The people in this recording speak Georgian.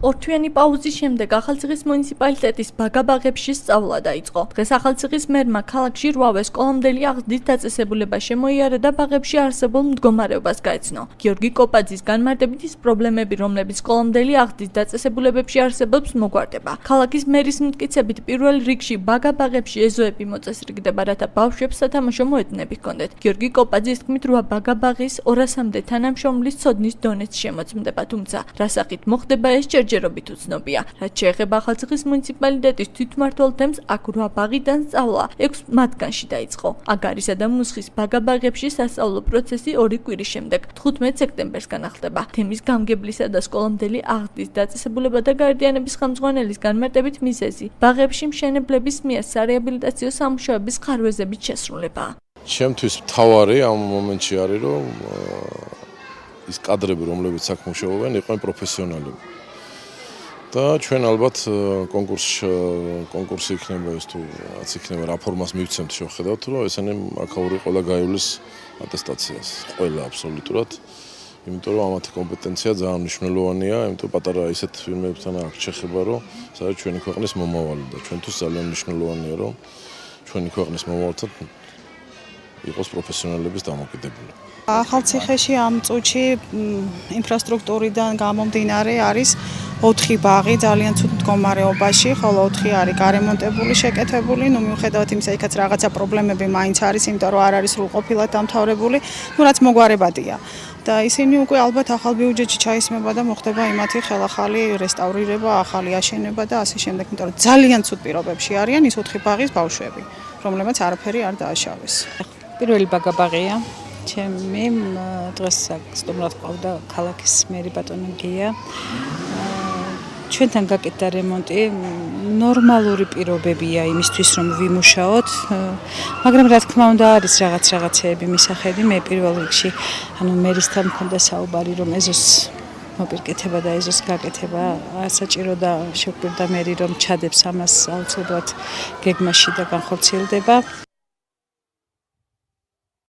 ორთვიანი პაუზის შემდეგ ახალციხის მუნიციპალიტეტის ბაგაბაღებში სწავლა დაიწყო. დღეს ახალციხის მერმა ქალაქში 8-ვე სკოლამდელი აღზრდის დაწესებულება შემოიარა და ბაღებში არსებულ მდგომარეობას გაეცნო. გიორგი კოპაძის განმარტებით ის პრობლემები, რომლებიც სკოლამდელი აღზრდის დაწესებულებებში არსებობს, მოგვარდება. ქალაქის მერის მტკიცებით პირველ რიგში ბაგაბაღებში ეზოები მოწესრიგდება, რათა ბავშვებს სათამაშო მოედნები ჰქონდეთ. გიორგი კოპაძის თქმით, 8 ბაგაბაღის 200-მდე თანამშრომლის ცოდნის დონეც შემოწმდება, თუმცა რასახით მოხდება ეს ჯერჯერობით უცნობია. რაც შეეხება ახალციხის მუნიციპალიტეტის თვითმმართველ თემს, აქ 8 ბაღიდან სწავლა 6 მათგანში დაიწყო. აგარისა და მუსხის ბაგაბაღებში სასწავლო პროცესი 2 კვირის შემდეგ 15 სექტემბერს განახლდება. თემის გამგებლისა და სკოლამდელი აღზრდის დაწესებულება და გაერდიანების ხელმძღვანელის განმარტებით მიზეზი ბაღებში მშენებლების მიერ სარეაბილიტაციო სამუშაოების ხარვეზებით შესრულება. ჩემთვის მთავარი ამ მომენტში არის, რომ ის კადრები, რომლებიც აქ მუშაობენ, იყვნენ პროფესიონალები. და ჩვენ ალბათ კონკურსი იქნება ეს თუ რაც იქნება რა ფორმას მივცემთ შევხედავთ რომ ესენი აქაური ყველა გაივლის ატესტაციას ყველა აბსოლუტურად იმიტომ რომ ამათი კომპეტენცია ძალიან მნიშვნელოვანია იმიტომ პატარა ისეთ ფილმებთან აქვს შეხება რომ სადაც ჩვენი ქვეყნის მომავალი და ჩვენთვის ძალიან მნიშვნელოვანია რომ ჩვენი ქვეყნის მომავალთან იყოს პროფესიონალების დამოკიდებული. ახალციხეში ამ წუთში ინფრასტრუქტურიდან გამომდინარე არის 4 ბაღი ძალიან ცუდ მდგომარეობაში, ხოლო 4 არის გარემონტებული, შეკეთებული, მიუხედავად იმისა, იქაც რაღაცა პრობლემები მაინც არის, იმიტომ რომ არ არის სრულყოფილად დამთავრებული, რაც მოგვარებადია. და ისინი უკვე ალბათ ახალ ბიუჯეტში ჩაისმება და მოხდება იმათი ხელახალი რესტავრირება, ახალი აშენება და ასე შემდეგ, იმიტომ რომ ძალიან ცუდ პირობებში არიან ის 4 ბაღის ბავშვები, რომლებიც არაფერი არ დააშავეს. პირველი ბაგაბაღია. ჩემი დღეს სტუმრად ყავდა ქალაქის მერი ბატონი გია. ჩვენთან გაკეთდა რემონტი, ნორმალური პირობებია იმისთვის რომ ვიმუშაოთ, მაგრამ რა თქმა უნდა არის რაღაცეები მისახედი. მე პირველ რიგში მერისთან მქონდა საუბარი რომ ეზოს მოპირკეთება და ეზოს გაკეთება საჭირო და შეგვირდა მერი რომ ჩადებს ამას აუცილებლად გეგმაში და განხორციელდება.